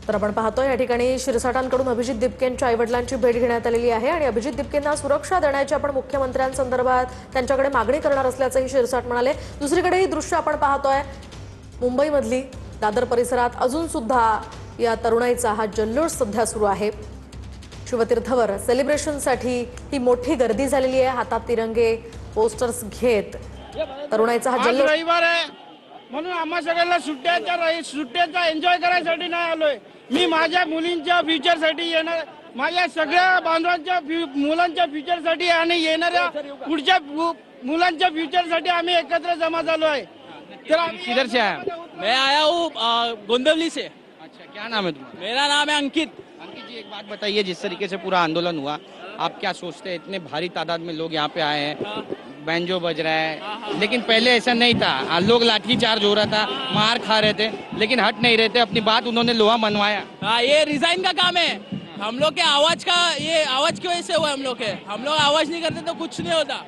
तर आपण पाहतोय या ठिकाणी शिरसाटांकडून अभिजित दिपकेंच्या आईवडिलांची भेट घेण्यात आलेली आहे आणि अभिजित दिपकेंना सुरक्षा देण्याची आपण मुख्यमंत्र्यांसंदर्भात त्यांच्याकडे मागणी करणार असल्याचंही शिरसाट म्हणाले। दुसरीकडे ही दृश्य आपण पाहतोय मुंबईमधली दादर परिसरात अजून सुद्धा या तरुणाईचा हा जल्लोष सध्या सुरू आहे। शिवतीर्थवर सेलिब्रेशनसाठी ही मोठी गर्दी झालेली आहे। हातात तिरंगे पोस्टर्स घेत तरुणाईचा हा जल्लोष। रविवार आहे म्हणून आम्हा सगळ्यांना सुट्ट्याचा एन्जॉय करायसाठी नाही आलोय। मी माझ्या मुलींच्या फ्युचरसाठी येणार, माझ्या सगळ्या बांधवांच्या मुलांच्या फ्युचरसाठी आणि येणाऱ्या पुढच्या मुलांच्या फ्युचरसाठी आम्ही एकत्र जमा झालो आहे। तर किधर से आया? मैं आया हूँ गोंदवली से। अच्छा, क्या नाम है तुम्हारा? मेरा नाम है अंकित। अंकित जी, एक बात बताइए, जिस तरीके से पूरा आंदोलन हुआ, आप क्या सोचते हैं? इतने भारी तादाद में लोग यहाँ पे आए हैं, बैंजो बज रहा है, लेकिन पहले ऐसा नहीं था। लोग लाठी चार्ज हो रहा था, मार खा रहे थे, लेकिन हट नहीं रहे थे। अपनी बात उन्होंने लोहा मनवाया। हाँ, ये रिजाइन का काम है। हम लोग के आवाज का, ये आवाज की वजह से हुआ। हम लोग आवाज नहीं करते तो कुछ नहीं होता।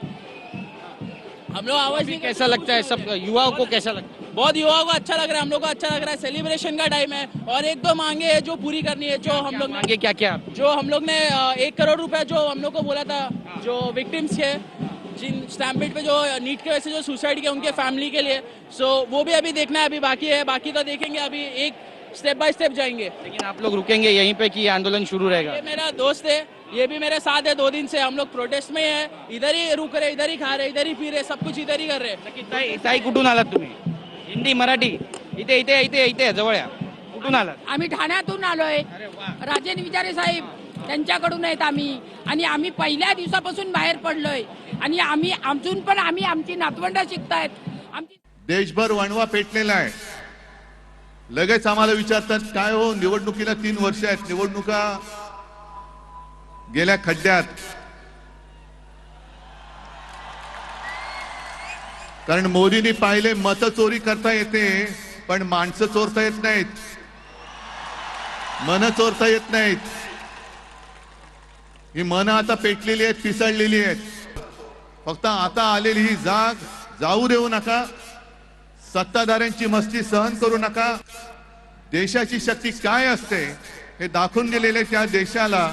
हम लोग आवाज नहीं। कैसा लगता है सब युवाओं को? कैसा लगता है? बहुत युवाओं को अच्छा लग रहा है, हम लोग को अच्छा लग रहा है। सेलिब्रेशन का टाइम है और एक दो मांगे है जो पूरी करनी है। जो हम लोग मांगे क्या क्या? जो हम लोग ने 1 करोड़ रुपया जो हम लोग को बोला था, जो विक्टिम्स के जिन स्टैम्पेड पे जो नीट की वजह से जो सुसाइड किया उनके फैमिली के लिए, सो वो भी अभी देखना है। अभी बाकी है, बाकी तो देखेंगे। अभी एक स्टेप बाय स्टेप जाएंगे। लेकिन आप लोग रुकेंगे यहीं पे कि आंदोलन शुरू रहेगा? ये मेरा दोस्त है, ये भी मेरे साथ है 2 दिन से। हम लोग प्रोटेस्ट में है, इधर ही रुक रहे, इधर ही खा रहे, इधर ही पी रहे, सब कुछ इधर ही कर रहे। ताई कुठून आलात तुम्ही? हिंदी मराठी? इथे इथे इथे इथे जवळ या। कुठून आलात? आम्ही ठाण्यातून आलोय। राजेन विचारे साहेब त्यांच्याकडून आहेत आम्ही, आणि आम्ही पहिल्या दिवसापासून बाहेर पडलोय आणि आम्ही अजून पण आमची नातवंड शिकतायत। आमची देशभर वणवा पेटलेला आहे। लगेच आम्हाला विचारतात काय हो, निवडणुकीला 3 वर्ष आहेत, निवडणुका गेल्या खड्ड्यात। कारण मोदींनी पाहिले मत चोरी करता येते, पण माणसं चोरता येत नाहीत, मन चोरता येत नाहीत। ही मन आता पेटलेली आहेत, पिसळलेली आहेत। फक्त आता आलेली ही जाग जाऊ देऊ नका, सत्ताधाऱ्यांची मस्ती सहन करू नका। देशाची शक्ती काय असते हे दाखवून दिलेले त्या देशाला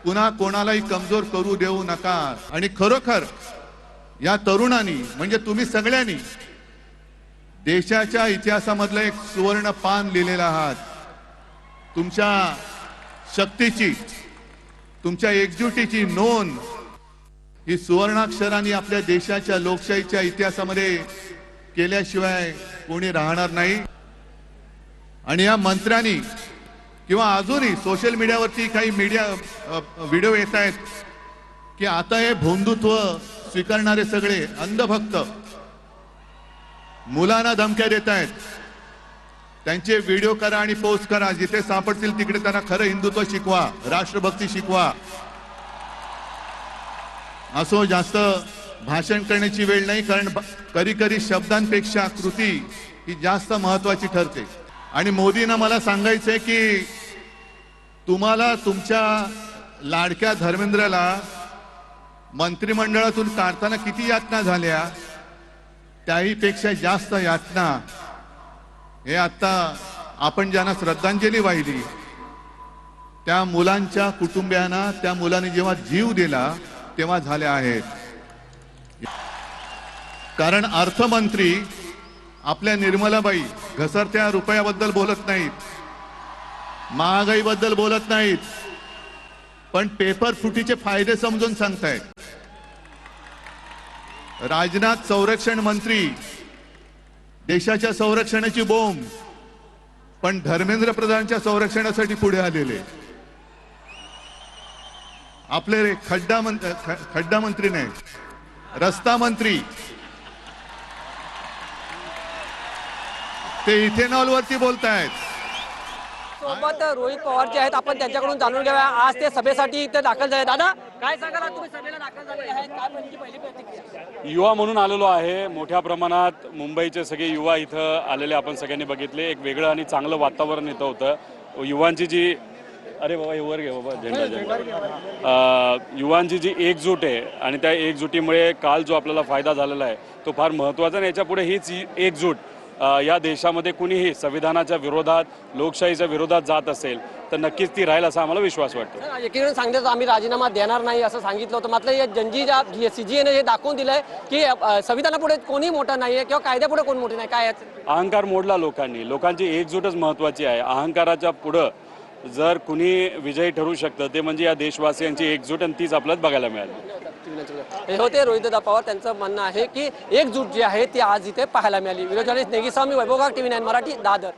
पुन्हा कोणालाही कमजोर करू देऊ नका। आणि खरोखर या तरुणांनी म्हणजे तुम्ही सगळ्यांनी देशाच्या इतिहासामधलं एक सुवर्ण पान लिहिलेलं आहात। तुमच्या शक्तीची, तुमच्या एकजुटीची नोंद ही सुवर्णाक्षरांनी आपल्या देशाच्या लोकशाहीच्या इतिहासामध्ये केल्याशिवाय कोणी राहणार नाही। आणि या मंत्र्यांनी किंवा अजूनही सोशल मीडियावरती काही व्हिडिओ येत आहेत की आता हे भोंदुत्व स्वीकारणारे सगळे अंधभक्त मुलांना धमक्या देत आहेत। त्यांचे व्हिडिओ करा आणि पोस्ट करा, जिथे सापडतील तिकडे त्यांना खरं हिंदुत्व शिकवा, राष्ट्रभक्ती शिकवा। असो, जास्त भाषण करण्याची वेळ नाही, कारण कधी कधी शब्दांपेक्षा कृती ही जास्त महत्वाची ठरते। आणि मोदींना मला सांगायचंय की तुम्हाला तुमच्या लाडक्या धर्मेंद्रला मंत्रिमंडळातून काढताना किती यातना झाल्या, त्याही पेक्षा जास्त यातना हे आता आपण ज्यांना श्रद्धांजली वाहिली त्या मुलांच्या कुटुंबियांना, त्या मुलांनी जेव्हा जीव दिला तेव्हा झाल्या आहेत। कारण अर्थमंत्री आपल्या निर्मलाबाई घसरत्या रुपयाबद्दल बोलत नाहीत, महागाईबद्दल बोलत नाहीत, पण पेपर फुटीचे फायदे समजून सांगतायत। राजनाथ संरक्षण मंत्री देशाच्या संरक्षणाची बोंब, पण धर्मेंद्र प्रधानच्या संरक्षणासाठी पुढे आलेले। आपले खड्डा मंत्री नाही, रस्ता मंत्री, ते इथेनॉल वरती बोलतायत। सोबत रोहित पवार जे आहेत, आपण त्यांच्याकडून जाणून घेऊया। आज ते सभेसाठी इथे दाखल झाले। दादा, काय सांगाल, तुम्ही सभेला दाखल झाले आहेत, काय म्हणजे पहिली प्रतिक्रिया? युवा म्हणून आलेलो आहे। मोठ्या प्रमाणात मुंबईचे सगळे युवा इथं आलेले आपण सगळ्यांनी बघितले। एक वेगळं आणि चांगलं वातावरण इथं होतं। युवांची जी, अरे बाबा हे वर घे बाबा, झेंडा, युवांची जी एकजूट आहे आणि त्या एकजुटीमुळे काल जो आपल्याला फायदा झालेला आहे तो फार महत्त्वाचा आहे। याच्या पुढे हीच एकजूट या देशामध्ये कुणीही संविधानाच्या विरोधात लोकशाहीच्या विरोधात जात असेल तर नक्कीच ती राहील असा आम्हाला विश्वास वाटतो. एकीकडे सांगतात आम्ही राजीनामा देणार नाही असं सांगितलं होतं, मात्र या CGA ने हे दाखवून दिलंय की संविधानापुढे कोणी मोठं नाहीये किंवा कायद्यापुढे कोण मोठे नाही. काय अहंकार मोडला लोकांनी, लोकांची एकजूटच महत्वाची आहे. अहंकाराच्या पुढं जर कुणी विजयी ठरू शकतं ते म्हणजे या देशवासियांची एकजूट, आणि तीच आपल्याला बघायला मिळाली. हे होते रोहितदादा पवार. त्यांचं म्हणणं आहे की एकजूट जी आहे ती आज इथे पाहायला मिळाली. विरोधी नेगी स्वामी, वैभव, TV9 मराठी, दादर.